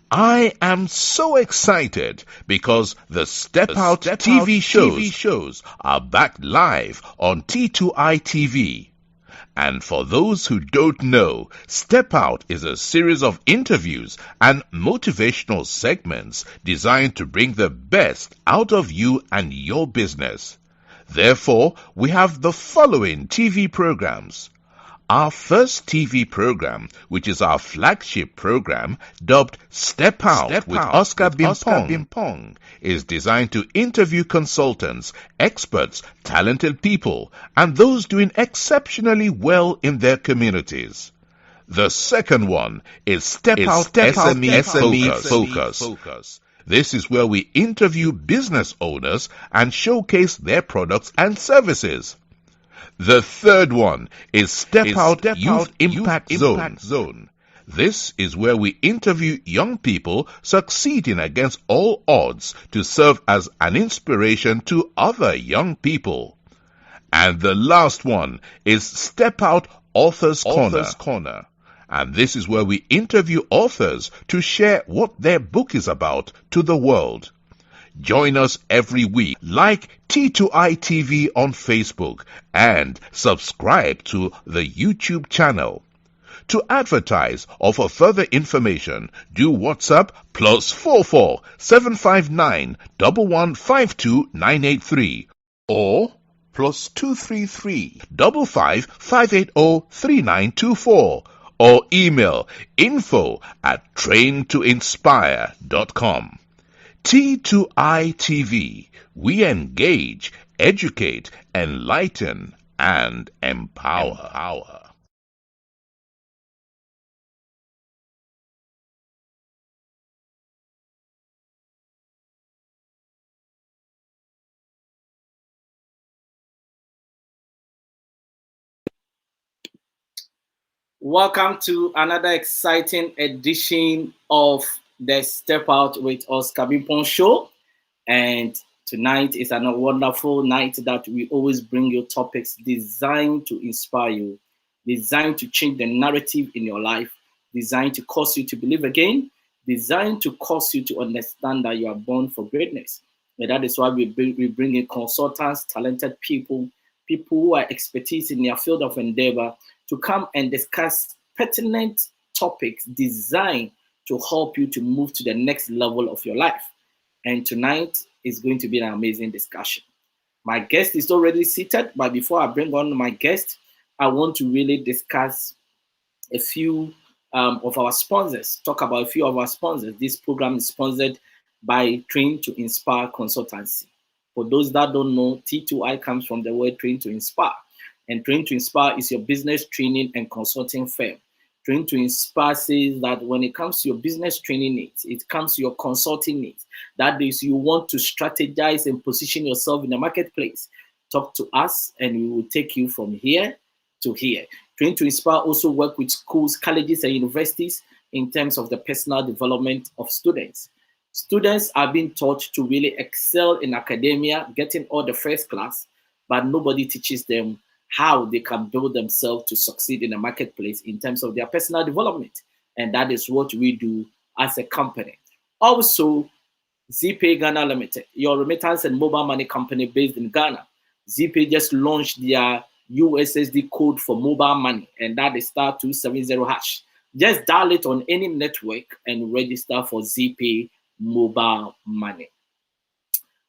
I am so excited because the Step Out TV shows are back live on T2I TV. And for those who don't know, Step Out is a series of interviews and motivational segments designed to bring the best out of you and your business. Therefore, we have the following TV programs. Our first TV program, which is our flagship program, dubbed Step Out with Oscar Bimpong, is designed to interview consultants, experts, talented people, and those doing exceptionally well in their communities. The second one is Step Out SME Focus. This is where we interview business owners and showcase their products and services. The third one is Step Out Youth Impact Zone. This is where we interview young people succeeding against all odds to serve as an inspiration to other young people. And the last one is Step Out Authors Corner. And this is where we interview authors to share what their book is about to the world. Join us every week. Like T2I TV on Facebook and subscribe to the YouTube channel. To advertise or for further information, do WhatsApp +44 759 1152 983 or +233 55 580 3924 or email info@traintoinspire.com. T2I TV, we engage, educate, enlighten, and empower. Welcome to another exciting edition of the Step Out with Oscar Bimpong show. And tonight is a wonderful night that we always bring you topics designed to inspire you, designed to change the narrative in your life, designed to cause you to believe again, designed to cause you to understand that you are born for greatness. And that is why we bring in consultants, talented people, people who are expertise in their field of endeavor to come and discuss pertinent topics designed to help you to move to the next level of your life. And tonight is going to be an amazing discussion. My guest is already seated, but before I bring on my guest, I want to really discuss a few of our sponsors, talk about a few of our sponsors. This program is sponsored by Train to Inspire Consultancy. For those that don't know, T2I comes from the word Train to Inspire. And Train to Inspire is your business training and consulting firm. Train to Inspire says that when it comes to your business training needs, it comes to your consulting needs. That is, you want to strategize and position yourself in the marketplace. Talk to us and we will take you from here to here. Train to Inspire also work with schools, colleges, and universities in terms of the personal development of students. Students are being taught to really excel in academia, getting all the first class, but nobody teaches them how they can build themselves to succeed in the marketplace in terms of their personal development. And that is what we do as a company. Also, ZPay Ghana Limited, your remittance and mobile money company based in Ghana. ZPay just launched their USSD code for mobile money, and that is *270#. Just dial it on any network and register for ZPay mobile money.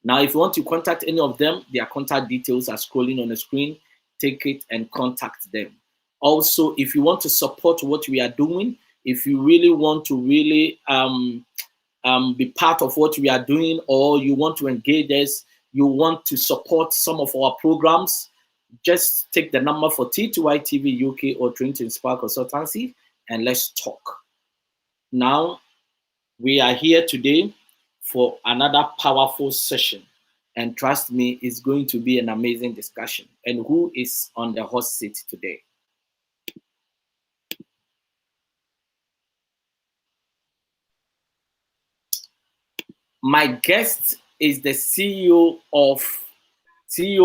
Now, if you want to contact any of them, their contact details are scrolling on the screen. Take it and contact them. Also, if you want to support what we are doing, if you really want to really be part of what we are doing, or you want to engage us, you want to support some of our programs, just take the number for T2I TV UK or Train to Inspire Consultancy and let's talk. Now, we are here today for another powerful session. And trust me, it's going to be an amazing discussion. And who is on the hot seat today? My guest is the CEO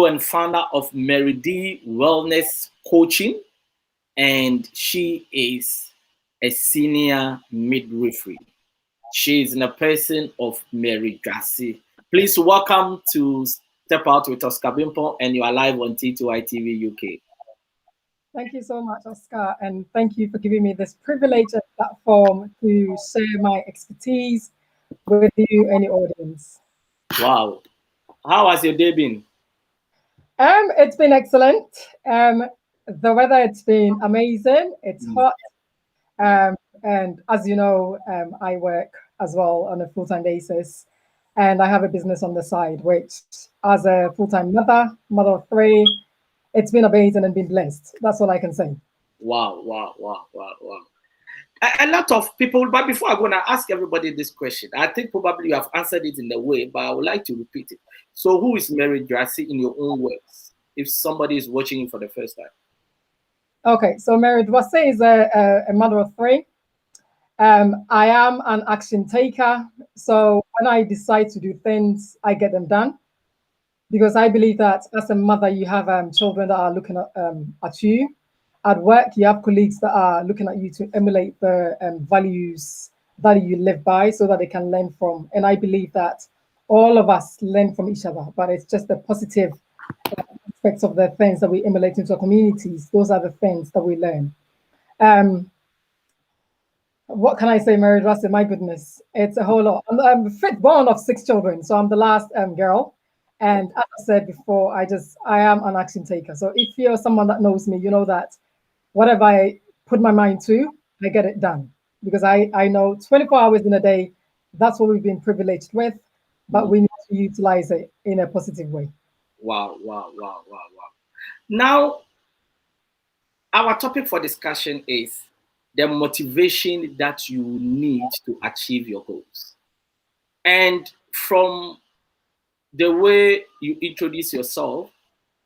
and founder of Meridi Wellness Coaching, and she is a senior midwifery. She is in a person of Mary Dwase. Please welcome to Step Out with Oscar Bimpo, and you are live on T2I TV UK. Thank you so much, Oscar, and thank you for giving me this privilege and platform to share my expertise with you and the audience. Wow. How has your day been? It's been excellent. The weather, it's been amazing. It's hot. And as you know, I work as well on a full-time basis, and I have a business on the side, which as a full-time mother of three, it's been amazing and been blessed. That's all I can say. Wow. A lot of people, but before I go and ask everybody this question, I think probably you have answered it in a way, but I would like to repeat it. So who is Mary Dwase in your own words, if somebody is watching you for the first time? Okay, so Mary Dwase is a mother of three. I am an action taker. So when I decide to do things, I get them done. Because I believe that as a mother, you have children that are looking at you. At work, you have colleagues that are looking at you to emulate the values that you live by so that they can learn from. And I believe that all of us learn from each other, but it's just the positive aspects of the things that we emulate into our communities. Those are the things that we learn. What can I say, Mary Dwase? My goodness, it's a whole lot. I'm fifth born of 6 children, so I'm the last girl. And as I said before, I am an action taker. So if you're someone that knows me, you know that whatever I put my mind to, I get it done. Because I know 24 hours in a day, that's what we've been privileged with, but we need to utilize it in a positive way. Wow. Now, our topic for discussion is the motivation that you need to achieve your goals. And from the way you introduce yourself,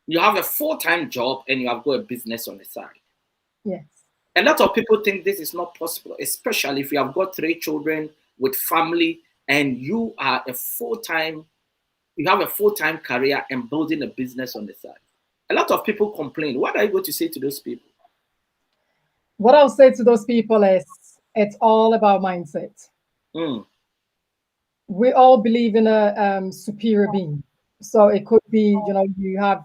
you have a full-time job and you have got a business on the side. Yes. A lot of people think this is not possible, especially if you have got 3 children with family and you have a full-time career and building a business on the side. A lot of people complain. What are you going to say to those people? What I'll say to those people is it's all about mindset. We all believe in a superior being. So it could be, you have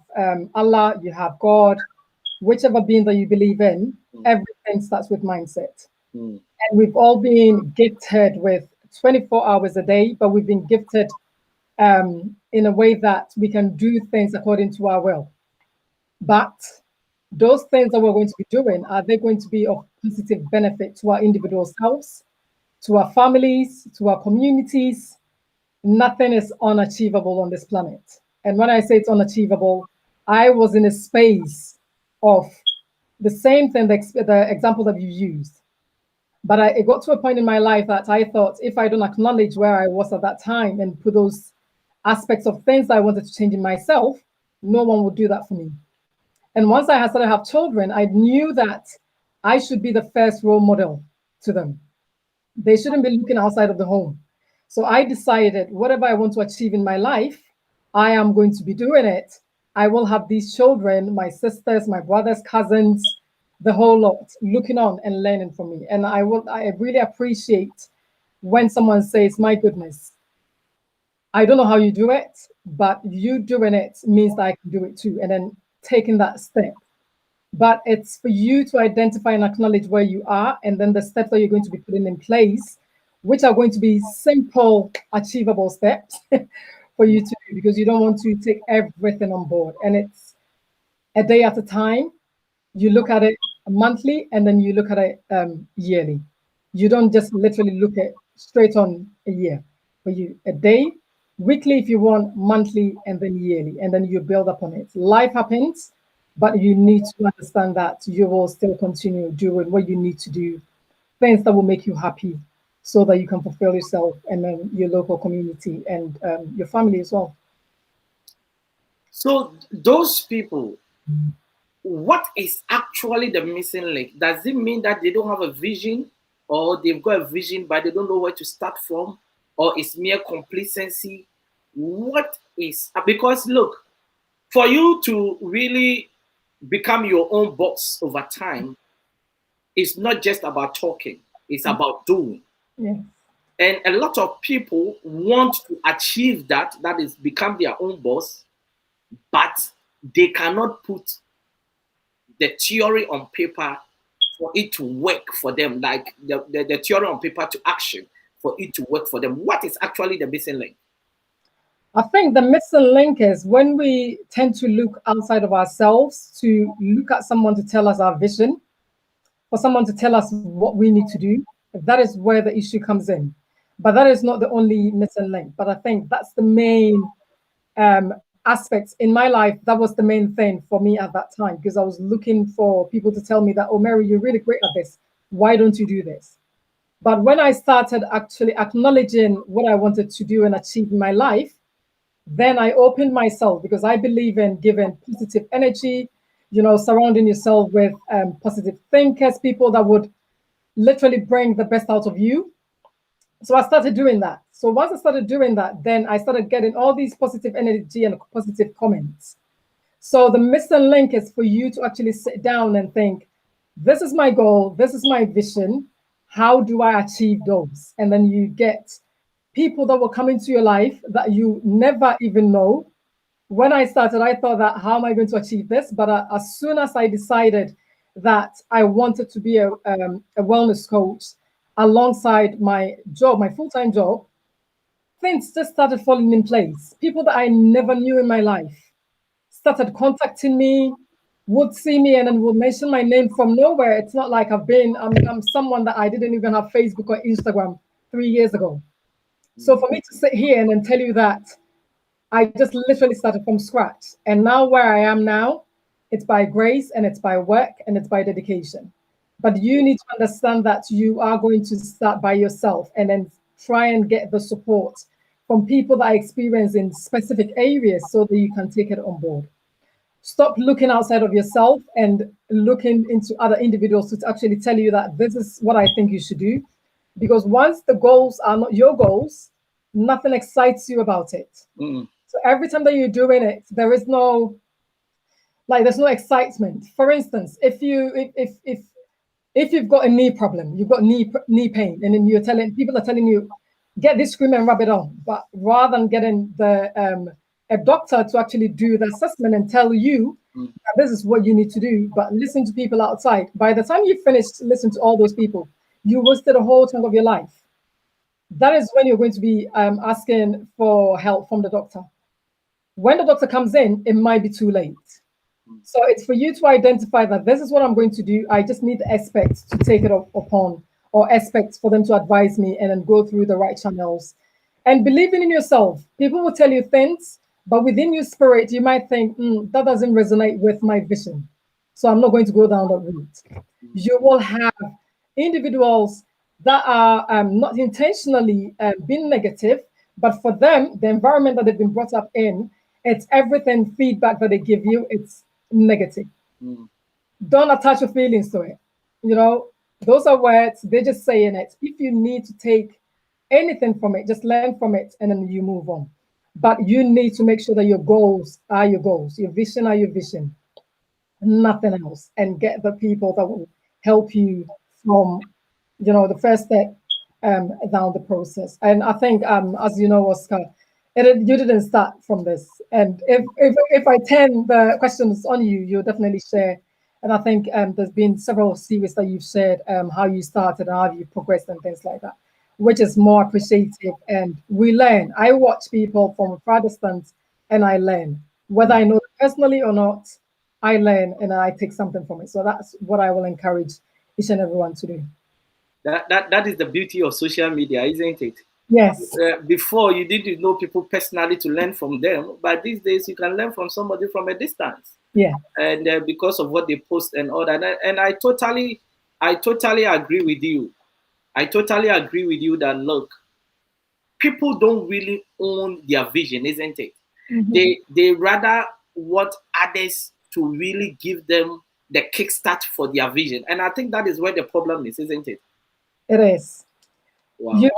Allah, you have God, whichever being that you believe in, everything starts with mindset. And we've all been gifted with 24 hours a day, but we've been gifted in a way that we can do things according to our will. But those things that we're going to be doing, are they going to be of positive benefit to our individual selves, to our families, to our communities? Nothing is unachievable on this planet. And when I say it's unachievable, I was in a space of the same thing, the example that you used. But it got to a point in my life that I thought if I don't acknowledge where I was at that time and put those aspects of things that I wanted to change in myself, no one would do that for me. And once I had started to have children, I knew that I should be the first role model to them. They shouldn't be looking outside of the home. So I decided whatever I want to achieve in my life, I am going to be doing it. I will have these children, my sisters, my brothers, cousins, the whole lot, looking on and learning from me. And I really appreciate when someone says, my goodness, I don't know how you do it, but you doing it means that I can do it too. And then taking that step. But it's for you to identify and acknowledge where you are, and then the steps that you're going to be putting in place, which are going to be simple, achievable steps for you to do, because you don't want to take everything on board. And it's a day at a time. You look at it monthly, and then you look at it yearly. You don't just literally look at straight on a year. For you, a day, weekly if you want, monthly, and then yearly, and then you build upon it. Life happens, but you need to understand that you will still continue doing what you need to do, things that will make you happy, so that you can fulfill yourself and then your local community and your family as well. So those people, what is actually the missing link? Does it mean that they don't have a vision, or they've got a vision but they don't know where to start from, or it's mere complacency? What is, because look, for you to really become your own boss over time, it's not just about talking, it's about doing. Yeah. And a lot of people want to achieve that, that is, become their own boss, but they cannot put the theory on paper for it to work for them, like the theory on paper to action for it to work for them. What is actually the missing link? I think the missing link is when we tend to look outside of ourselves to look at someone to tell us our vision, for someone to tell us what we need to do. That is where the issue comes in. But that is not the only missing link. But I think that's the main aspect in my life. That was the main thing for me at that time, because I was looking for people to tell me that, oh, Mary, you're really great at this. Why don't you do this? But when I started actually acknowledging what I wanted to do and achieve in my life, then I opened myself, because I believe in giving positive energy, surrounding yourself with positive thinkers, people that would literally bring the best out of you. So I started doing that. So once I started doing that, then I started getting all these positive energy and positive comments. So the missing link is for you to actually sit down and think, this is my goal, this is my vision. How do I achieve those? And then you get people that will come into your life that you never even know. When I started, I thought that, how am I going to achieve this? But as soon as I decided that I wanted to be a wellness coach alongside my job, my full-time job, things just started falling in place. People that I never knew in my life started contacting me, would see me, and then would mention my name from nowhere. It's not like I'm someone that I didn't even have Facebook or Instagram 3 years ago. So for me to sit here and then tell you that I just literally started from scratch, and now where I am now, it's by grace and it's by work and it's by dedication. But you need to understand that you are going to start by yourself and then try and get the support from people that are experienced in specific areas so that you can take it on board. Stop looking outside of yourself and looking into other individuals to actually tell you that this is what I think you should do. Because once the goals are not your goals, nothing excites you about it. So every time that you're doing it, there's no excitement. For instance, if you've got a knee problem, you've got knee pain, and then people are telling you, get this cream and rub it on. But rather than getting a doctor to actually do the assessment and tell you that this is what you need to do, but listen to people outside. By the time you finish listening to all those people, you wasted a whole chunk of your life. That is when you're going to be asking for help from the doctor. When the doctor comes in, it might be too late. So it's for you to identify that this is what I'm going to do. I just need the experts to take it upon, or experts for them to advise me and then go through the right channels. And believing in yourself. People will tell you things, but within your spirit, you might think, that doesn't resonate with my vision, so I'm not going to go down that route. You will have individuals that are not intentionally being negative, but for them, the environment that they've been brought up in, it's everything feedback that they give you, it's negative. Don't attach your feelings to it. Those are words, they're just saying it. If you need to take anything from it, just learn from it and then you move on. But you need to make sure that your goals are your goals, your vision are your vision, nothing else, and get the people that will help you from the first step down the process. And I think, as you know, Oscar, you didn't start from this. And if I turn the questions on you, you'll definitely share. And I think there's been several series that you've shared, how you started, how you progressed, and things like that, which is more appreciative. And we learn. I watch people from a far distance, and I learn. Whether I know them personally or not, I learn and I take something from it. So that's what I will encourage each and everyone to do. That is the beauty of social media, isn't it? Yes. Before, you didn't know people personally to learn from them, but these days you can learn from somebody from a distance. Yeah. And because of what they post and all that, and I totally agree with you. I totally agree with you that, look, people don't really own their vision, isn't it? They rather want others to really give them the kickstart for their vision, and I think that is where the problem is, isn't it? It is. Wow.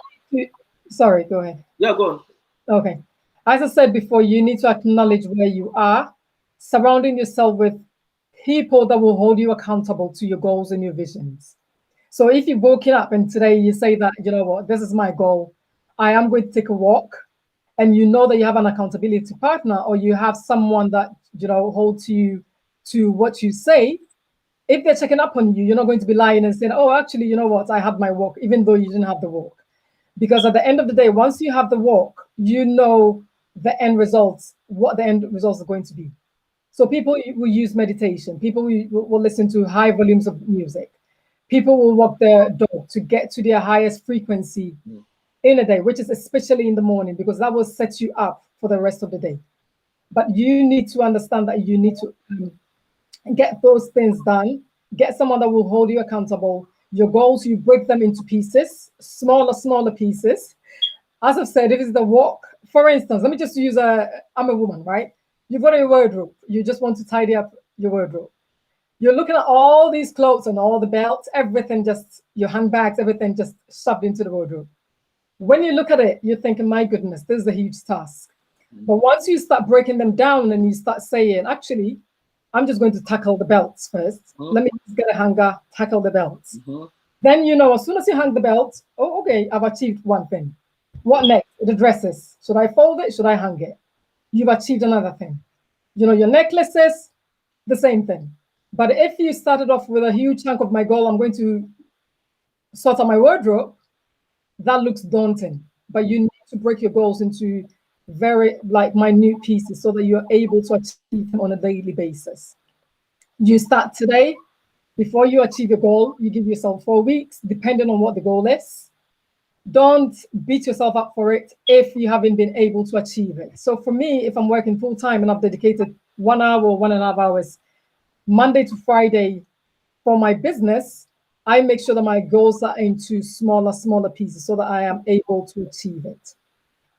Sorry, go ahead. Yeah, go on. Okay. As I said before, you need to acknowledge where you are, surrounding yourself with people that will hold you accountable to your goals and your visions. So if you're waking up and today you say that, you know what, this is my goal, I am going to take a walk, and you know that you have an accountability partner, or you have someone that, you know, holds you to what you say. If they're checking up on you, you're not going to be lying and saying, oh, actually, you know what, I had my walk, even though you didn't have the walk. Because at the end of the day, once you have the walk, you know the end results, what the end results are going to be. So people will use meditation. People will listen to high volumes of music. People will walk their dog to get to their highest frequency in a day, which is especially in the morning, because that will set you up for the rest of the day. But you need to understand that you need to get those things done. Get someone that will hold you accountable. Your goals, you break them into pieces, smaller pieces. As I've said, if it's the walk, for instance, let me just use I'm a woman, right? You've got a wardrobe. You just want to tidy up your wardrobe. You're looking at all these clothes and all the belts, everything, just your handbags, everything just shoved into the wardrobe. When you look at it, you're thinking, my goodness, this is a huge task. But once you start breaking them down and you start saying, actually, I'm just going to tackle the belts first. Let me just get a hanger, tackle the belts. Then, you know, as soon as you hang the belt, oh, okay, I've achieved one thing. What next? The dresses. Should I fold it? Should I hang it? You've achieved another thing. You know, your necklaces, the same thing. But if you started off with a huge chunk of my goal, I'm going to sort out my wardrobe, that looks daunting. But you need to break your goals into very minute pieces so that you're able to achieve them on a daily basis. You start today. Before you achieve your goal, you give yourself 4 weeks, depending on what the goal is. Don't beat yourself up for it if you haven't been able to achieve it. So for me, if I'm working full time and I've dedicated 1 hour or 1.5 hours, Monday to Friday for my business, I make sure that my goals are into smaller pieces so that I am able to achieve it.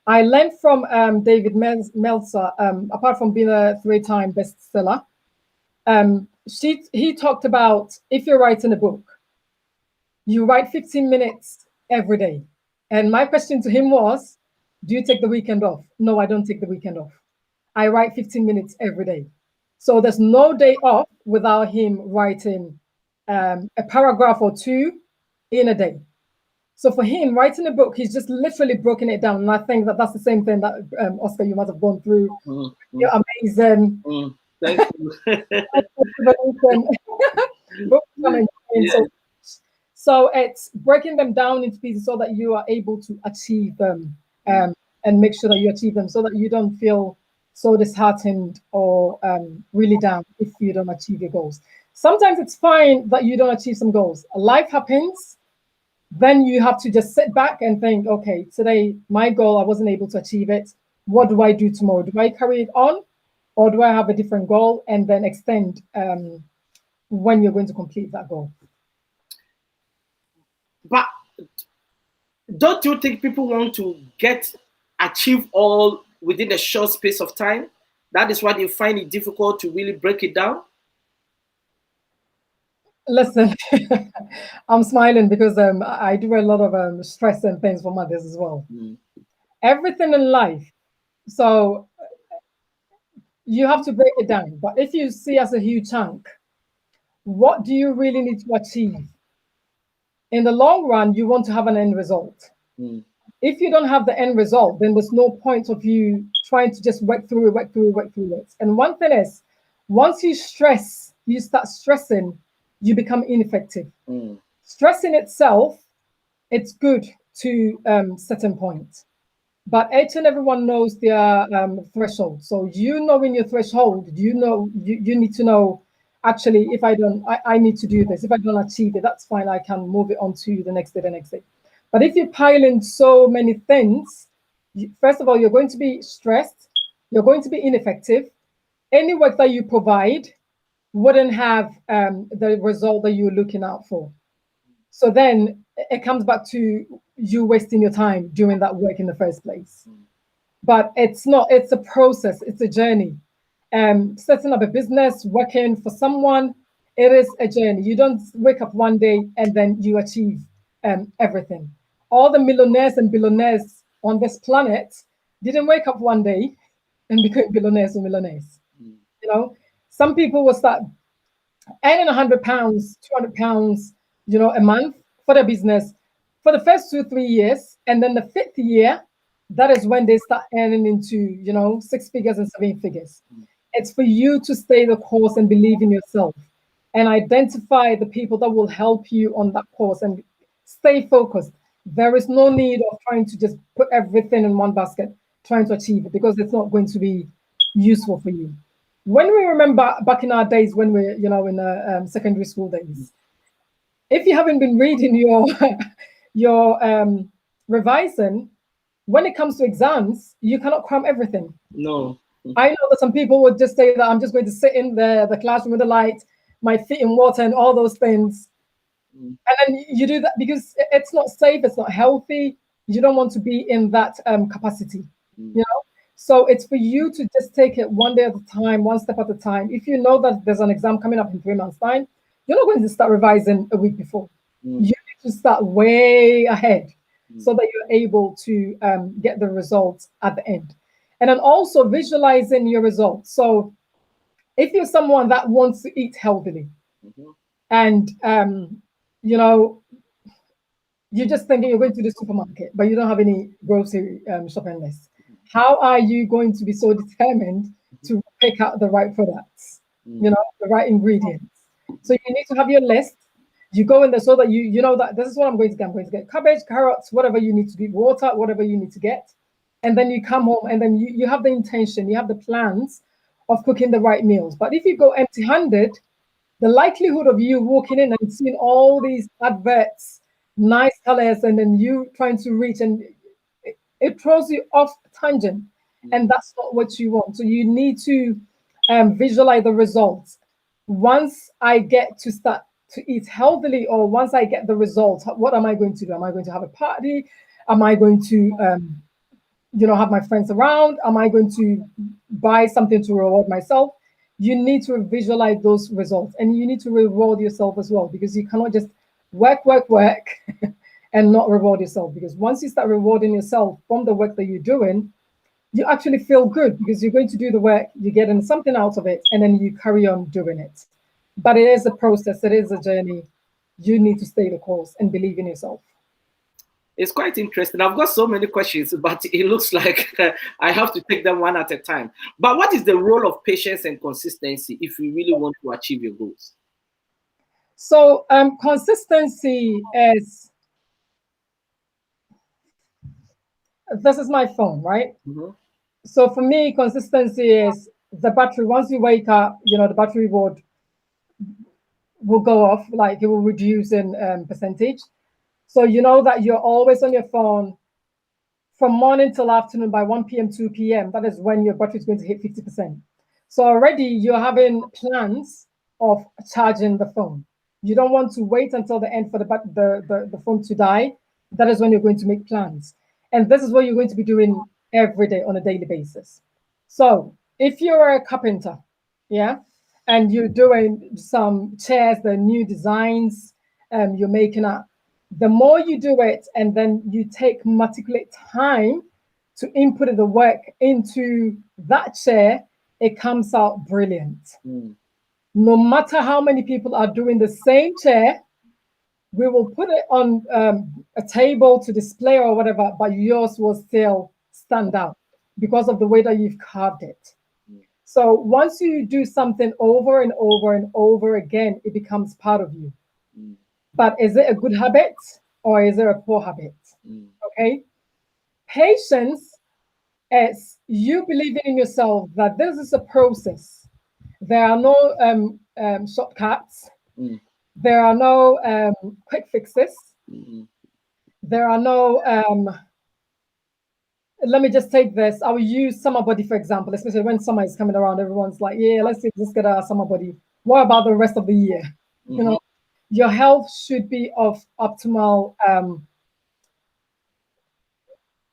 I learned from David Meltzer, apart from being a 3-time bestseller, he talked about if you're writing a book, you write 15 minutes every day. And my question to him was, do you take the weekend off? No, I don't take the weekend off. I write 15 minutes every day. So there's no day off without him writing a paragraph or 2 in a day. So for him, writing a book, he's just literally broken it down. And I think that that's the same thing that, Oscar, you might have gone through. You're amazing. Thank you. So it's breaking them down into pieces so that you are able to achieve them and make sure that you achieve them so that you don't feel so disheartened or really down if you don't achieve your goals. Sometimes it's fine that you don't achieve some goals. Life happens. Then you have to just sit back and think, okay, today, my goal, I wasn't able to achieve it. What do I do tomorrow? Do I carry it on or do I have a different goal and then extend when you're going to complete that goal? But don't you think people want to achieve all within a short space of time? That is why they find it difficult to really break it down? Listen, I'm smiling because I do a lot of stress and things for mothers as well. Everything in life. So you have to break it down. But if you see as a huge chunk, what do you really need to achieve? In the long run, you want to have an end result. If you don't have the end result, then there's no point of you trying to just work through it. And one thing is, once you start stressing, you become ineffective. Stressing itself, it's good to certain point, but each and everyone knows their threshold. So knowing your threshold, you need to know, actually, if I need to do this. If I don't achieve it, that's fine. I can move it on to the next day. But if you pile in so many things, first of all, you're going to be stressed. You're going to be ineffective. Any work that you provide wouldn't have the result that you're looking out for. So then it comes back to you wasting your time doing that work in the first place. But it's not, it's a process, it's a journey. Setting up a business, working for someone, it is a journey. You don't wake up one day and then you achieve everything. All the millionaires and billionaires on this planet didn't wake up one day and become billionaires or millionaires. You know, some people will start earning £100, £200, a month, for the business for the first 2-3 years, and then the 5th year, that is when they start earning into, you know, 6 figures and 7 figures. It's for you to stay the course and believe in yourself and identify the people that will help you on that course and stay focused. There is no need of trying to just put everything in one basket, trying to achieve it, because it's not going to be useful for you. When we remember back in our days when we're, you know, in the secondary school days, if you haven't been reading your revising, when it comes to exams, you cannot cram everything. No. I know that some people would just say that I'm just going to sit in the classroom with the light, my feet in water and all those things. And then you do that because it's not safe, it's not healthy. You don't want to be in that capacity, you know? So it's for you to just take it one day at a time, one step at a time. If you know that there's an exam coming up in 3 months' time, you're not going to start revising a week before. You need to start way ahead so that you're able to get the results at the end. And then also visualizing your results. So if you're someone that wants to eat healthily and, you know, you're just thinking you're going to the supermarket, but you don't have any grocery shopping list. How are you going to be so determined to pick out the right products, you know, the right ingredients? So you need to have your list. You go in there so that you know that this is what I'm going to get. I'm going to get cabbage, carrots, whatever you need to get, water, whatever you need to get. And then you come home and then you have the intention, you have the plans of cooking the right meals. But if you go empty-handed, the likelihood of you walking in and seeing all these adverts, nice colors, and then you trying to reach, and it throws you off tangent, and that's not what you want. So you need to visualize the results. Once I get to start to eat healthily, or once I get the results, what am I going to do? Am I going to have a party? Am I going to you know, have my friends around? Am I going to buy something to reward myself? You need to visualize those results, and you need to reward yourself as well, because you cannot just work and not reward yourself. Because once you start rewarding yourself from the work that you're doing, you actually feel good because you're going to do the work, you're getting something out of it, and then you carry on doing it. But it is a process, it is a journey. You need to stay the course and believe in yourself. It's quite interesting. I've got so many questions, but it looks like I have to take them one at a time. But what is the role of patience and consistency if you really want to achieve your goals? So consistency is, this is my phone, right? So for me, consistency is the battery. Once you wake up, you know, the battery will go off, like it will reduce in percentage. So you know that you're always on your phone from morning till afternoon. By 1 p.m., 2 p.m., that is when your battery is going to hit 50%. So already you're having plans of charging the phone. You don't want to wait until the end for the phone to die. That is when you're going to make plans. And this is what you're going to be doing every day on a daily basis. So if you're a carpenter, yeah, and you're doing some chairs, the new designs, you're making up, the more you do it, and then you take meticulous time to input the work into that chair, it comes out brilliant. No matter how many people are doing the same chair, we will put it on a table to display or whatever, but yours will still stand out because of the way that you've carved it. So once you do something over and over and over again, it becomes part of you. But is it a good habit or is it a poor habit? Okay. Patience is you believing in yourself that this is a process. There are no shortcuts. There are no quick fixes. There are no, let me just take this. I will use summer body, for example, especially when summer is coming around. Everyone's like, yeah, let's get our summer body. What about the rest of the year? You know, your health should be of optimal,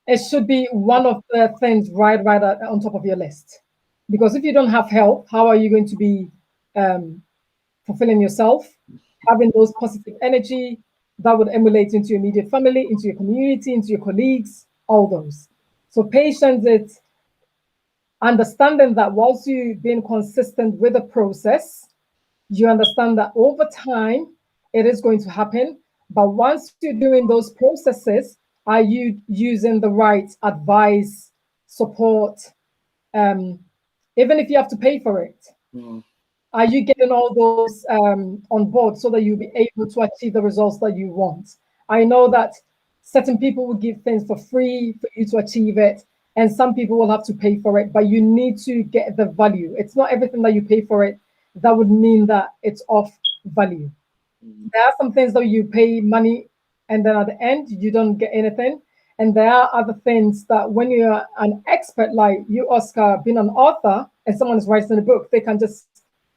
it should be one of the things right on top of your list. Because if you don't have health, how are you going to be fulfilling yourself, having those positive energy that would emulate into your immediate family, into your community, into your colleagues, all those. So patience is understanding that whilst you've been consistent with the process, you understand that over time it is going to happen, But once you're doing those processes, are you using the right advice, support, even if you have to pay for it? Are you getting all those on board so that you'll be able to achieve the results that you want? I know that certain people will give things for free for you to achieve it, and some people will have to pay for it, but you need to get the value. It's not everything that you pay for it that would mean that it's of value. There are some things that you pay money and then at the end you don't get anything. And there are other things that when you're an expert like you, Oscar, being an author, and someone is writing a book, they can just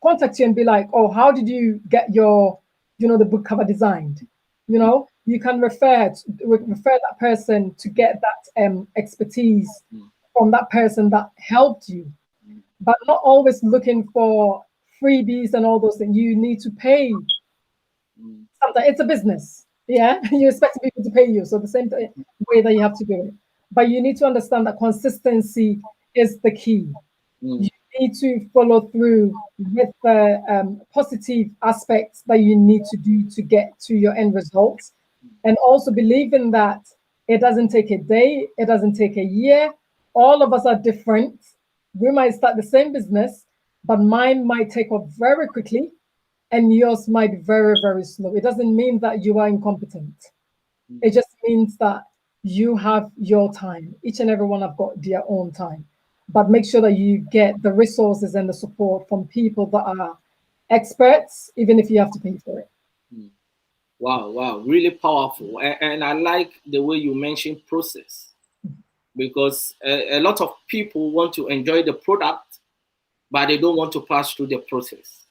contact you and be like, oh, how did you get your, the book cover designed? You can refer that person to get that expertise from that person that helped you, but not always looking for freebies and all those things. You need to pay. Sometimes it's a business. Yeah, you expect people to pay you. So the same way that you have to do it. But you need to understand that consistency is the key. You need to follow through with the positive aspects that you need to do to get to your end results. And also believing that it doesn't take a day, it doesn't take a year. All of us are different. We might start the same business, but mine might take off very quickly and yours might be very, very slow. It doesn't mean that you are incompetent. It just means that you have your time. Each and every one have got their own time. But make sure that you get the resources and the support from people that are experts, even if you have to pay for it. Wow, really powerful. And I like the way you mentioned process, because a lot of people want to enjoy the product, but they don't want to pass through the process.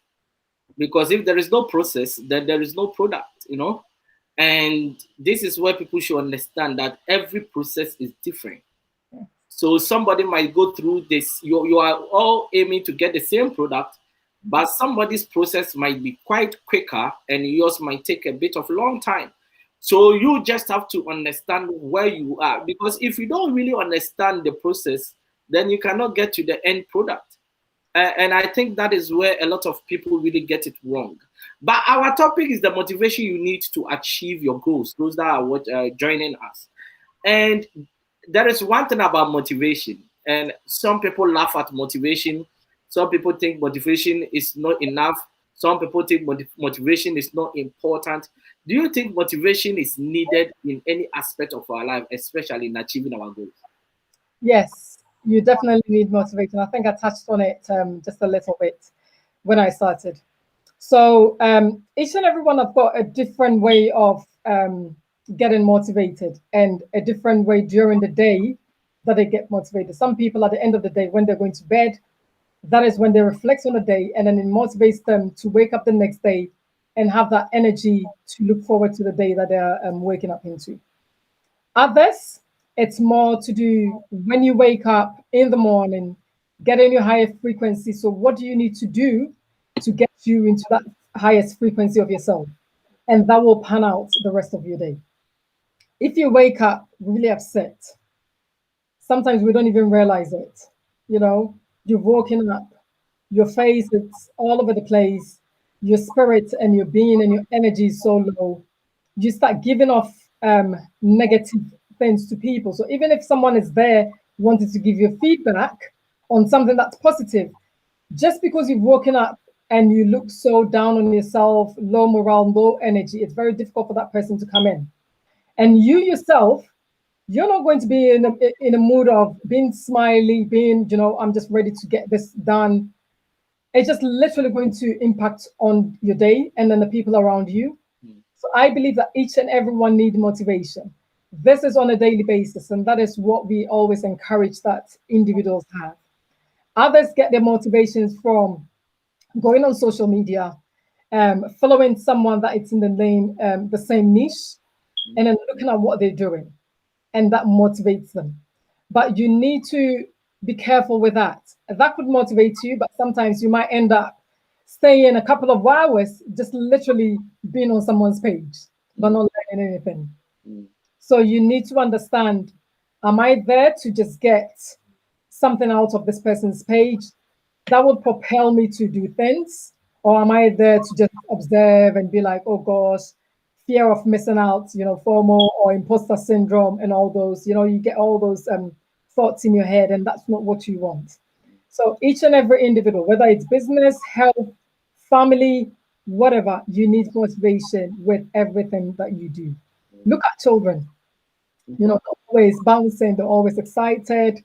Because if there is no process, then there is no product, And this is where people should understand that every process is different. So somebody might go through this, you are all aiming to get the same product, but somebody's process might be quite quicker and yours might take a bit of long time. So you just have to understand where you are, because if you don't really understand the process, then you cannot get to the end product. And I think that is where a lot of people really get it wrong. But our topic is the motivation you need to achieve your goals, those that are joining us. And there is one thing about motivation, and some people laugh at motivation. Some people think motivation is not enough. Some people think motivation is not important. Do you think motivation is needed in any aspect of our life, especially in achieving our goals? Yes, you definitely need motivation. I think I touched on it just a little bit when I started. So each and every one have got a different way of getting motivated and a different way during the day that they get motivated. Some people at the end of the day, when they're going to bed, that is when they reflect on the day, and then it motivates them to wake up the next day and have that energy to look forward to the day that they're waking up into. Others, it's more to do when you wake up in the morning, getting your higher frequency. So what do you need to do to get you into that highest frequency of yourself? And that will pan out the rest of your day. If you wake up really upset, sometimes we don't even realize it. You've woken up, your face is all over the place, your spirit and your being and your energy is so low. You start giving off negative things to people. So even if someone is there wanting to give you feedback on something that's positive, just because you've woken up and you look so down on yourself, low morale, low energy, it's very difficult for that person to come in. And you yourself, you're not going to be in a mood of being smiley, being, I'm just ready to get this done. It's just literally going to impact on your day and then the people around you. So I believe that each and everyone needs motivation. This is on a daily basis, and that is what we always encourage that individuals have. Others get their motivations from going on social media, following someone that is in the lane, the same niche, and then looking at what they're doing, and that motivates them. But you need to be careful with that. That could motivate you, but sometimes you might end up staying a couple of hours just literally being on someone's page, but not learning anything. So you need to understand, am I there to just get something out of this person's page that would propel me to do things? Or am I there to just observe and be like, oh gosh, fear of missing out, FOMO or imposter syndrome and all those, you get all those thoughts in your head, and that's not what you want. So each and every individual, whether it's business, health, family, whatever, you need motivation with everything that you do. Look at children, they're always bouncing, they're always excited.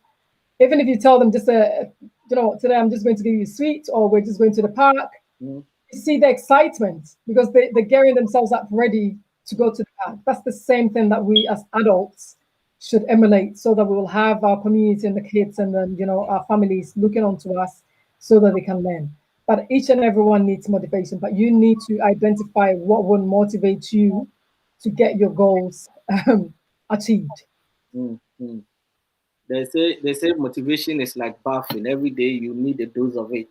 Even if you tell them just, today I'm just going to give you a sweet, or we're just going to the park, you see the excitement because they're getting themselves up ready to go to the park. That's the same thing that we as adults should emulate, so that we will have our community and the kids and then, our families looking onto us so that they can learn. But each and everyone needs motivation, but you need to identify what will motivate you to get your goals achieved. Mm-hmm. They say motivation is like bathing. Every day you need a dose of it,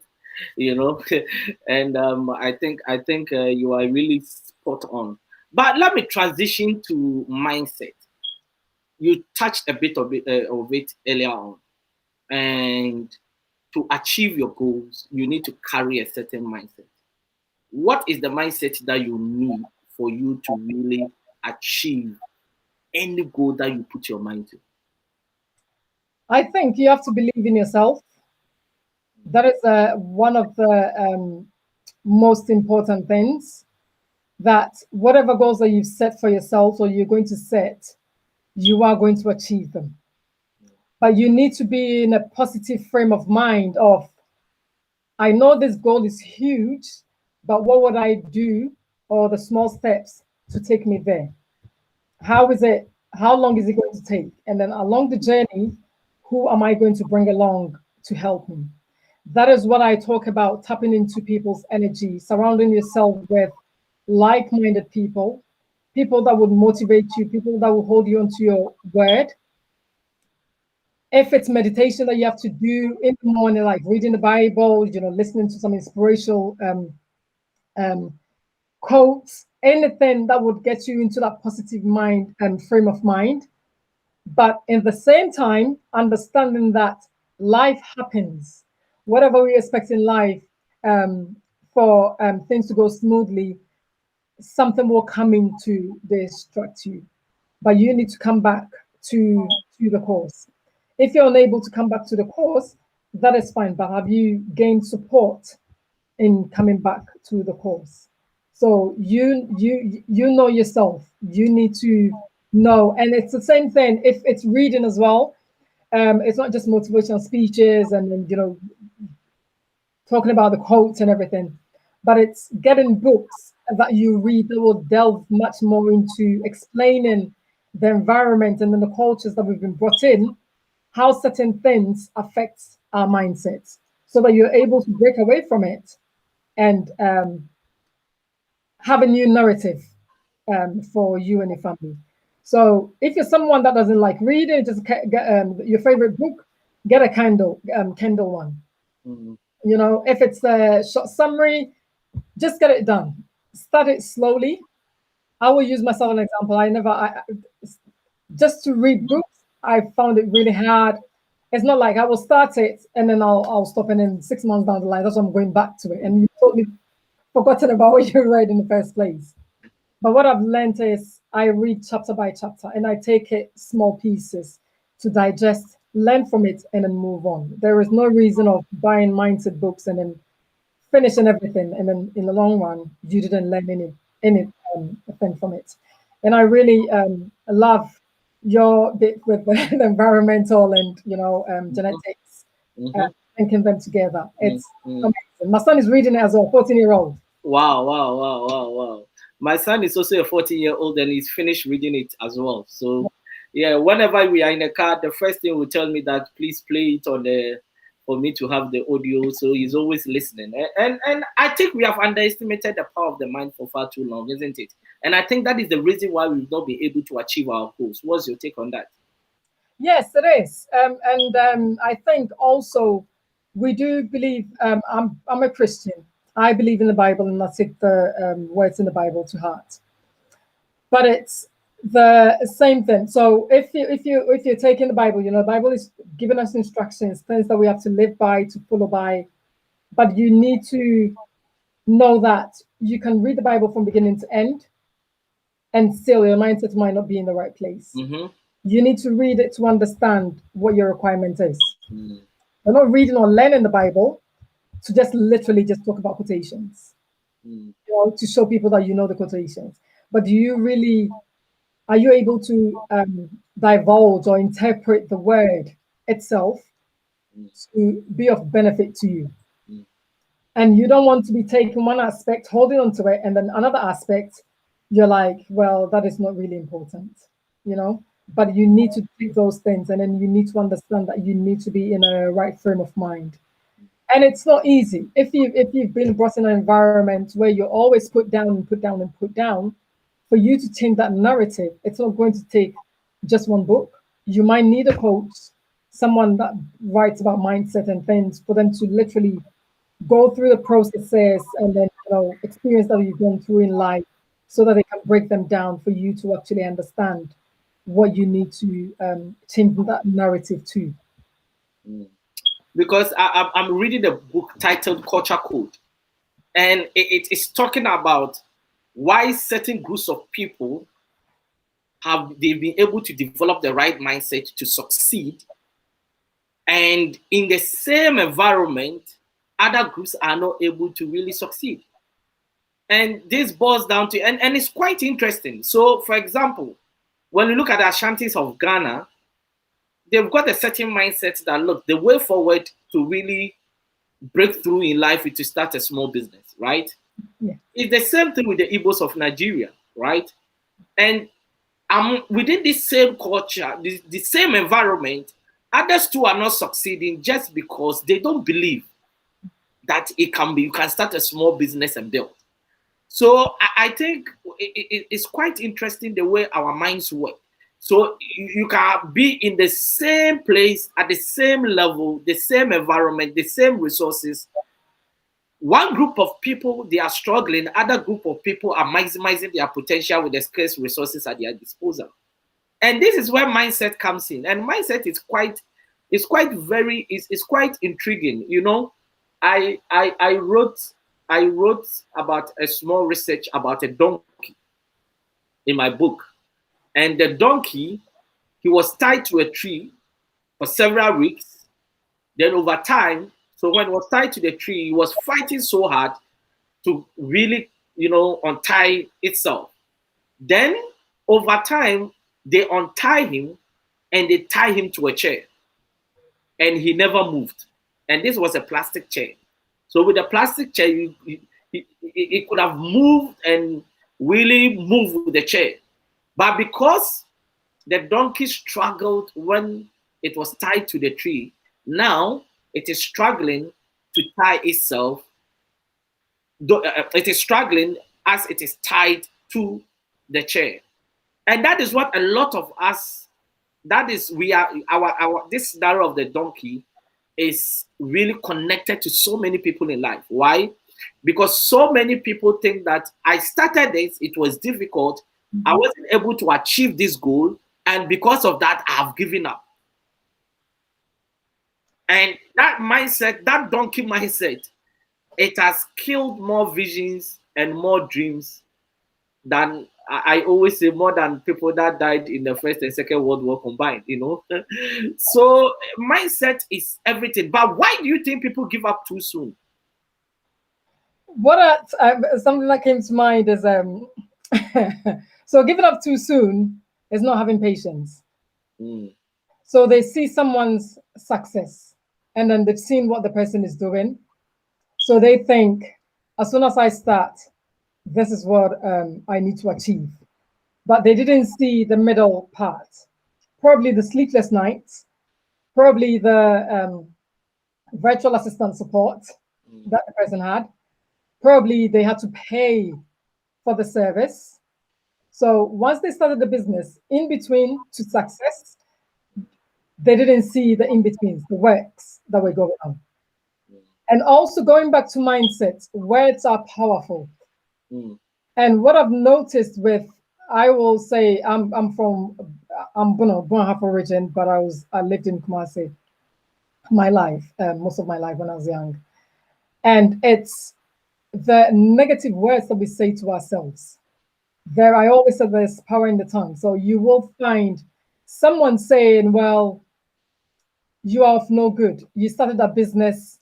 and I think you are really spot on. But let me transition to mindset. You touched a bit of it earlier on, and to achieve your goals, you need to carry a certain mindset. What is the mindset that you need for you to really achieve any goal that you put your mind to? I think you have to believe in yourself. That is one of the most important things, that whatever goals that you've set for yourself or you're going to set, you are going to achieve them. But you need to be in a positive frame of mind of, I know this goal is huge, but what would I do, or the small steps to take me there? How long is it going to take? And then along the journey, who am I going to bring along to help me? That is what I talk about, tapping into people's energy, surrounding yourself with like-minded people that would motivate you, people that will hold you onto your word. If it's meditation that you have to do in the morning, like reading the Bible, listening to some inspirational quotes, anything that would get you into that positive mind and frame of mind. But in the same time, understanding that life happens. Whatever we expect in life, for things to go smoothly, something will come in to distract you. But you need to come back to the course. If you're unable to come back to the course, that is fine. But have you gained support in coming back to the course? So you know yourself. You need to know, and it's the same thing if it's reading as well. It's not just motivational speeches and then talking about the quotes and everything, but it's getting books that you read that will delve much more into explaining the environment and then the cultures that we've been brought in, how certain things affect our mindsets, so that you're able to break away from it and have a new narrative for you and your family. So if you're someone that doesn't like reading, just get your favorite book, get a Kindle one. Mm-hmm. If it's a short summary, just get it done. Start it slowly. I will use myself as an example. Just to read books, I found it really hard. It's not like I will start it and then I'll stop, and then 6 months down the line, that's when I'm going back to it. And you totally forgotten about what you read in the first place. But what I've learned is I read chapter by chapter and I take it small pieces to digest, learn from it, and then move on. There is no reason of buying mindset books and then finishing everything, and then in the long run, you didn't learn anything from it. And I really love your bit with the environmental and genetics, linking them together. It's amazing. My son is reading it as a 14-year-old. Wow. My son is also a 14-year-old and he's finished reading it as well. So yeah, whenever we are in the car, the first thing will tell me that please play it on for me to have the audio. So he's always listening. And I think we have underestimated the power of the mind for far too long, isn't it? And I think that is the reason why we've not been able to achieve our goals. What's your take on that? Yes, it is. I think also we do believe, I'm a Christian. I believe in the Bible and I take the words in the Bible to heart. But it's the same thing. So if you're taking the Bible, the Bible is giving us instructions, things that we have to live by, to follow by. But you need to know that you can read the Bible from beginning to end, and still your mindset might not be in the right place. You need to read it to understand what your requirement is. You're not reading or learning the Bible to just literally just talk about quotations, you know, to show people that you know the quotations. But do you really, are you able to divulge or interpret the word itself to be of benefit to you? And you don't want to be taking one aspect, holding on to it, and then another aspect, you're like, well, that is not really important, you know? But you need to take those things, and then you need to understand that you need to be in a right frame of mind. And it's not easy. If you've been brought in an environment where you're always put down and put down and put down, for you to change that narrative, it's not going to take just one book. You might need a coach, someone that writes about mindset and things, for them to literally go through the processes and then, you know, experience that you've gone through in life, so that they can break them down for you to actually understand what you need to change that narrative to. Because I'm reading a book titled Culture Code, and it is talking about why certain groups of people they've been able to develop the right mindset to succeed, and in the same environment, other groups are not able to really succeed. And this boils down to, and it's quite interesting. So, for example, when you look at the Ashantis of Ghana, they've got a certain mindset that, look, the way forward to really break through in life is to start a small business, right? Yeah. It's the same thing with the Igbos of Nigeria, right? And within this same culture, the same environment, others too are not succeeding just because they don't believe that you can start a small business and build. So I think it's quite interesting the way our minds work. So you can be in the same place, at the same level, the same environment, the same resources. One group of people, they are struggling. Other group of people are maximizing their potential with the scarce resources at their disposal. And this is where mindset comes in. And mindset is quite intriguing. You know, I wrote about a small research about a donkey in my book. And the donkey, he was tied to a tree for several weeks. Then over time, so when he was tied to the tree, he was fighting so hard to really, you know, untie itself. Then over time, they untie him and they tie him to a chair. And he never moved. And this was a plastic chair. So with a plastic chair, it could have moved and really moved with the chair. But because the donkey struggled when it was tied to the tree, now it is struggling to tie itself. It is struggling as it is tied to the chair. And that is what a lot of us, that is, we are, this scenario of the donkey is really connected to so many people in life. Why? Because so many people think that I started this, it was difficult, I wasn't able to achieve this goal, and because of that, I have given up. And that mindset, that donkey mindset, it has killed more visions and more dreams than, I always say, more than people that died in the First and Second World War combined, you know. So mindset is everything. But why do you think people give up too soon? Something that came to mind is so giving up too soon is not having patience. So they see someone's success and then they've seen what the person is doing. So they think, as soon as I start, this is what I need to achieve. But they didn't see the middle part. Probably the sleepless nights, probably the virtual assistant support that the person had. Probably they had to pay for the service. So once they started the business, in between to success, they didn't see the in-betweens, the works that were going on. And also going back to mindset, words are powerful. And what I've noticed with, I will say, I'm born half origin, but I lived in Kumasi my life, most of my life when I was young. And it's the negative words that we say to ourselves. I always said there's power in the tongue. So you will find someone saying, well, you are of no good. You started a business,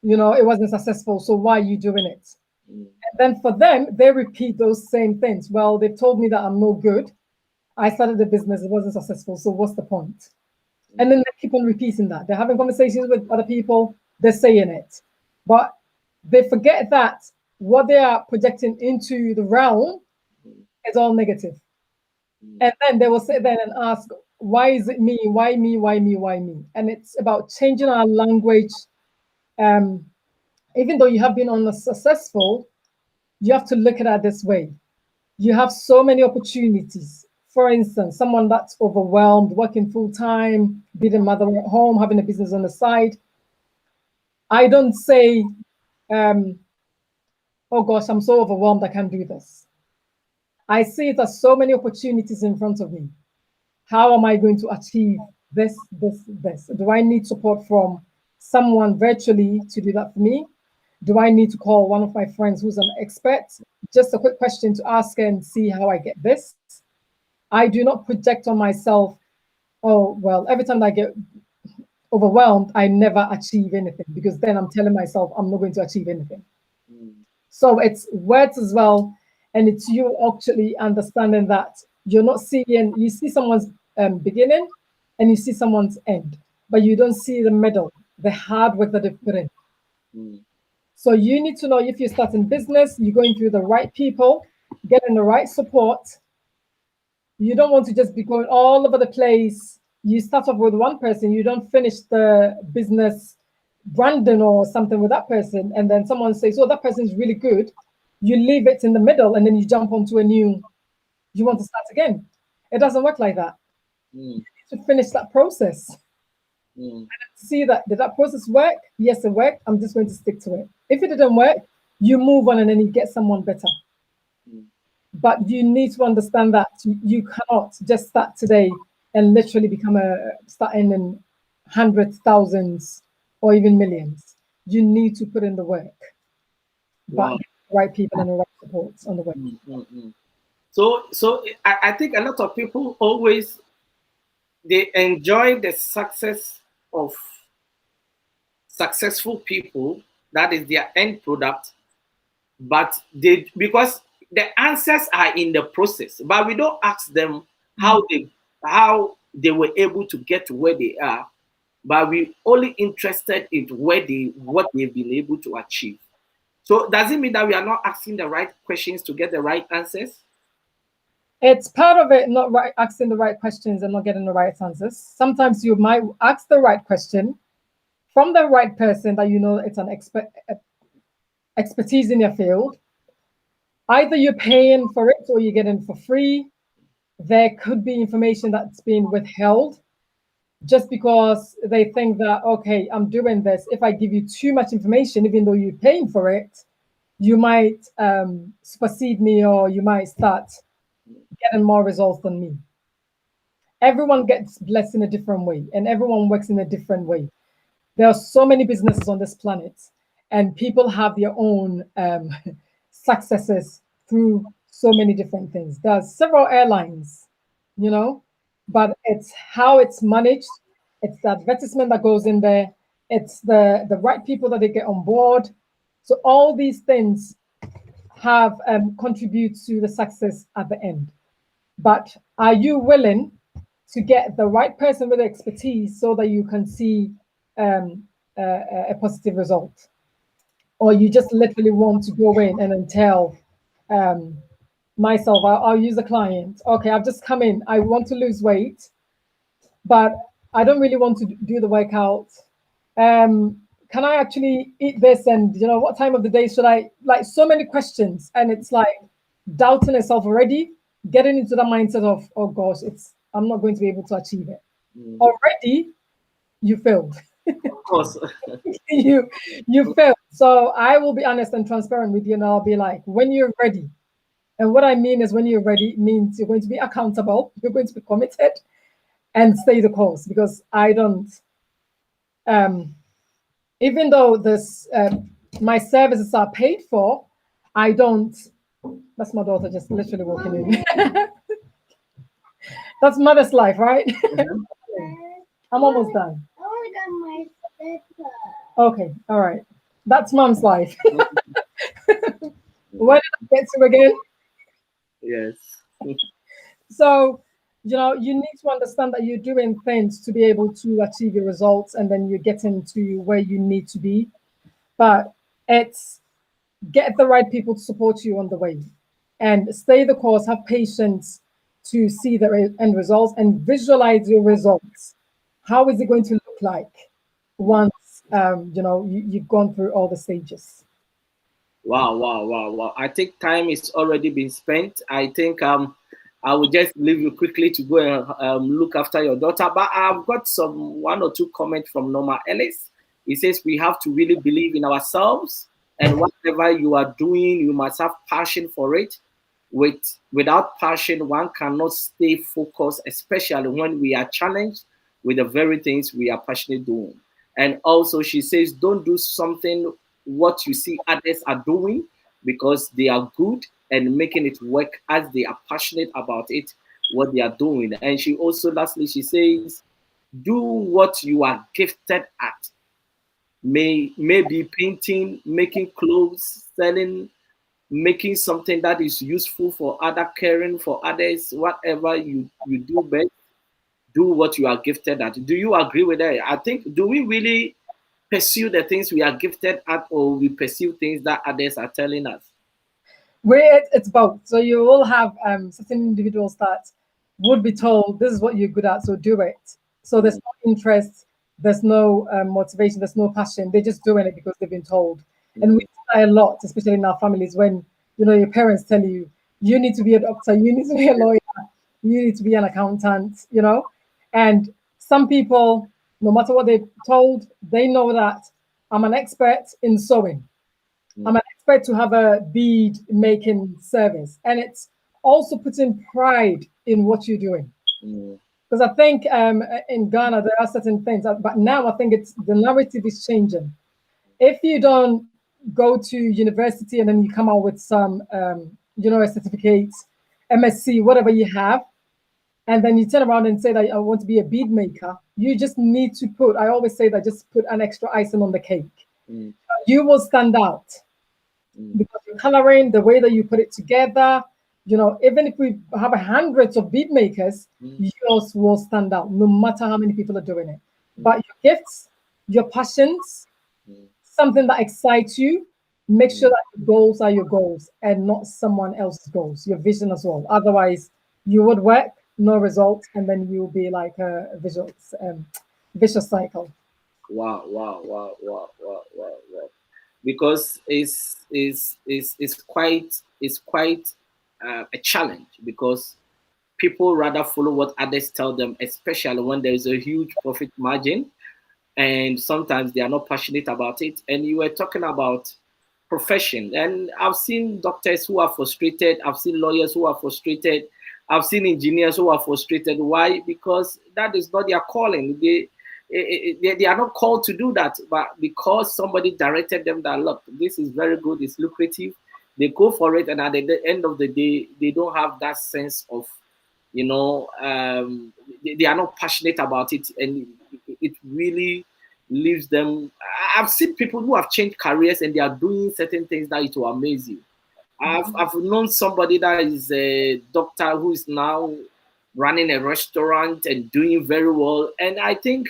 it wasn't successful. So why are you doing it? And then for them, they repeat those same things. Well, they've told me that I'm no good. I started the business, it wasn't successful. So what's the point? And then they keep on repeating that. They're having conversations with other people, they're saying it. But they forget that what they are projecting into the realm is all negative. And then they will sit there and ask, why is it me? Why me? Why me? Why me? And it's about changing our language. Even though you have been unsuccessful, you have to look at it this way. You have so many opportunities. For instance, someone that's overwhelmed, working full time, being a mother at home, having a business on the side. I don't say, oh gosh, I'm so overwhelmed, I can't do this. I see it as so many opportunities in front of me. How am I going to achieve this? Do I need support from someone virtually to do that for me? Do I need to call one of my friends who's an expert? Just a quick question to ask and see how I get this. I do not project on myself, oh, well, every time I get overwhelmed, I never achieve anything, because then I'm telling myself I'm not going to achieve anything. So it's words as well. And it's you actually understanding that you're not seeing, you see someone's beginning and you see someone's end, but you don't see the middle, the hard work that they've put in. So you need to know, if you're starting business, you're going through the right people, getting the right support. You don't want to just be going all over the place. You start off with one person, you don't finish the business branding or something with that person, and then someone says, oh, that person is really good. You leave it in the middle and then you jump onto a new, you want to start again. It doesn't work like that. You need to finish that process. And see that, did that process work? Yes, it worked. I'm just going to stick to it. If it didn't work, you move on and then you get someone better. But you need to understand that you cannot just start today and literally become starting in hundreds, thousands, or even millions. You need to put in the work. But the right people and the right support on the way. So I think a lot of people always, they enjoy the success of successful people, that is their end product, but because the answers are in the process, but we don't ask them how they were able to get to where they are, but we only interested in what they've been able to achieve. So does it mean that we are not asking the right questions to get the right answers? It's part of it, not asking the right questions and not getting the right answers. Sometimes you might ask the right question from the right person that you know it's an expertise in your field. Either you're paying for it or you're getting it for free. There could be information that's being withheld just because they think that, okay, I'm doing this. If I give you too much information, even though you're paying for it, you might supersede me, or you might start getting more results than me. Everyone gets blessed in a different way, and everyone works in a different way. There are so many businesses on this planet, and people have their own successes through so many different things. There's several airlines, but it's how it's managed. It's the advertisement that goes in there. It's the right people that they get on board. So all these things have contribute to the success at the end. But are you willing to get the right person with expertise so that you can see a positive result? Or you just literally want to go in and then tell myself, I'll use a client. Okay, I've just come in. I want to lose weight, but I don't really want to do the workout. Can I actually eat this? And what time of the day should I? Like, so many questions, and it's like doubting yourself already, getting into the mindset of, oh gosh, I'm not going to be able to achieve it. Already, you failed. Of course. you failed. So I will be honest and transparent with you, and I'll be like, when you're ready. And what I mean is, when you're ready means you're going to be accountable, you're going to be committed, and stay the course. Because I don't, even though my services are paid for, I don't That's my daughter just literally walking in. That's mother's life, right? I'm almost done. Okay, all right. That's mom's life. Where did I get to again? Yes. So, you need to understand that you're doing things to be able to achieve your results, and then you're getting to where you need to be. But it's get the right people to support you on the way, and stay the course. Have patience to see the end results, and visualize your results. How is it going to look like once you've gone through all the stages? Wow, wow, wow, wow. I think time is already been spent. I think I will just leave you quickly to go and look after your daughter. But I've got some one or two comments from Norma Ellis. He says we have to really believe in ourselves, and whatever you are doing, you must have passion for it. Without passion, one cannot stay focused, especially when we are challenged with the very things we are passionate doing. And also, she says, don't do something what you see others are doing because they are good and making it work as they are passionate about it, what they are doing. And she also, lastly, she says, do what you are gifted at. Maybe painting, making clothes, selling, making something that is useful for other, caring for others, whatever you do best, do what you are gifted at. Do you agree with that? I think, do we really pursue the things we are gifted at, or we pursue things that others are telling us? It's both. So you will have certain individuals that would be told this is what you're good at, so do it. So there's no interest, there's no motivation, there's no passion. They're just doing it because they've been told. And we do that a lot, especially in our families, when your parents tell you you need to be a doctor, you need to be a lawyer, you need to be an accountant, And some people, no matter what they're told, they know that I'm an expert in sewing. I'm an expert to have a bead making service. And it's also putting pride in what you're doing. Because I think in Ghana, there are certain things, but now I think the narrative is changing. If you don't go to university and then you come out with some, a certificate, MSc, whatever you have, and then you turn around and say that I want to be a bead maker, you just need to I always say that just put an extra icing on the cake. You will stand out because your coloring, the way that you put it together, even if we have hundreds of bead makers, yours will stand out no matter how many people are doing it. But your gifts, your passions, something that excites you, make sure that your goals are your goals and not someone else's goals, your vision as well. Otherwise, you would work, no results, and then you'll be like a vicious cycle. Wow, wow, wow, wow, wow, wow, wow. Because it's quite a challenge, because people rather follow what others tell them, especially when there is a huge profit margin, and sometimes they are not passionate about it. And you were talking about profession, and I've seen doctors who are frustrated, I've seen lawyers who are frustrated, I've seen engineers who are frustrated. Why? Because that is not their calling. They are not called to do that, but because somebody directed them that, look, this is very good, it's lucrative, they go for it, and at the end of the day, they don't have that sense of, they are not passionate about it, and it really leaves them. I've seen people who have changed careers and they are doing certain things that it will amaze you. I've known somebody that is a doctor who is now running a restaurant and doing very well. And I think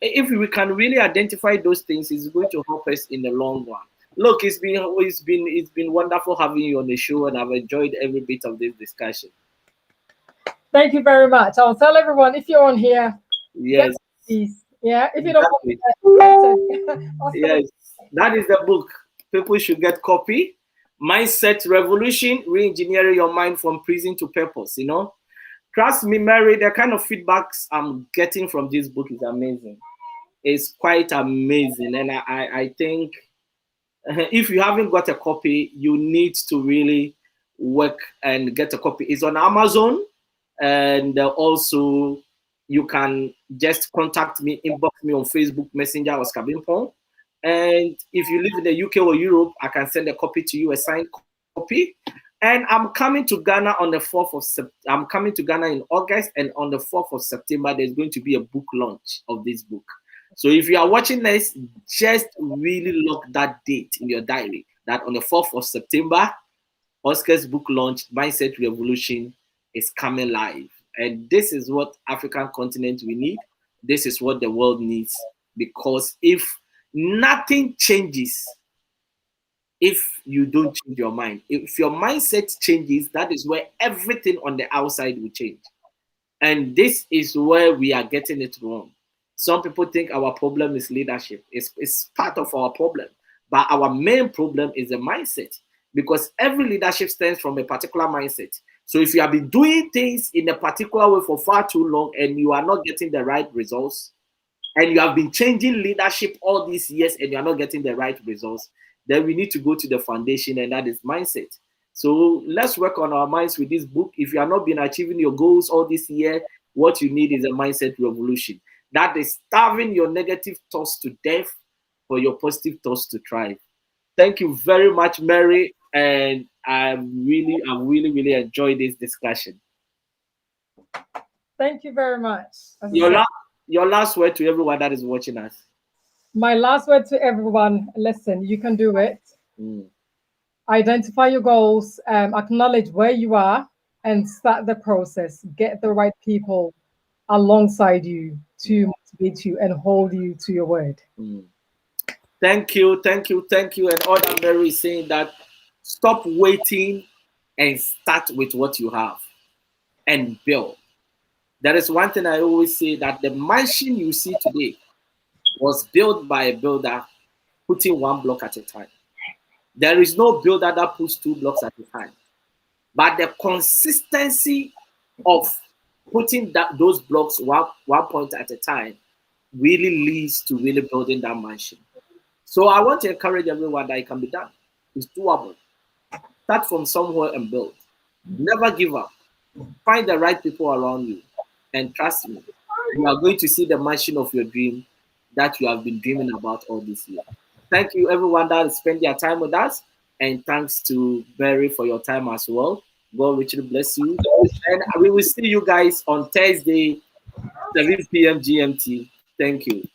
if we can really identify those things, it's going to help us in the long run. Look, it's been wonderful having you on the show, and I've enjoyed every bit of this discussion. Thank you very much. I'll tell everyone, if you're on here, yes, yeah. If you exactly. don't, yes, that is the book. People should get copy. Mindset Revolution: Re-engineering your mind from prison to purpose. Trust me, Mary, the kind of feedbacks I'm getting from this book is amazing. It's quite amazing, and I think if you haven't got a copy, you need to really work and get a copy. It's on Amazon, and also you can just contact me, inbox me on Facebook Messenger or Skabimpong. And if you live in the UK or Europe, I can send a copy to you, a signed copy. And I'm coming to Ghana on the 4th of September. I'm coming to Ghana in August, and on the 4th of September, there's going to be a book launch of this book. So if you are watching this, just really lock that date in your diary, that on the 4th of September, Oscar's book launch, Mindset Revolution, is coming live. And this is what African continent we need. This is what the world needs. Because if nothing changes, if you don't change your mind, if your mindset changes, that is where everything on the outside will change. And this is where we are getting it wrong. Some people think our problem is leadership. It's part of our problem. But our main problem is the mindset, because every leadership stems from a particular mindset. So if you have been doing things in a particular way for far too long and you are not getting the right results, and you have been changing leadership all these years and you are not getting the right results, then we need to go to the foundation, and that is mindset. So let's work on our minds with this book. If you have not been achieving your goals all this year, what you need is a mindset revolution. That is starving your negative thoughts to death for your positive thoughts to thrive. Thank you very much, Mary. And I really enjoyed this discussion. Thank you very much. Your last word to everyone that is watching us. My last word to everyone, listen, you can do it. Identify your goals, acknowledge where you are, and start the process. Get the right people alongside you to motivate you and hold you to your word. Thank you. And all that Mary is saying, that stop waiting and start with what you have and build. That is one thing I always say, that the mansion you see today was built by a builder putting one block at a time. There is no builder that puts 2 blocks at a time. But the consistency of putting those blocks one point at a time really leads to really building that mansion. So I want to encourage everyone that it can be done. It's doable. Start from somewhere and build. Never give up. Find the right people around you. And trust me, you are going to see the mansion of your dream that you have been dreaming about all this year. Thank you, everyone that spent their time with us. And thanks to Barry for your time as well. God richly bless you. And we will see you guys on Thursday, 7 p.m. GMT. Thank you.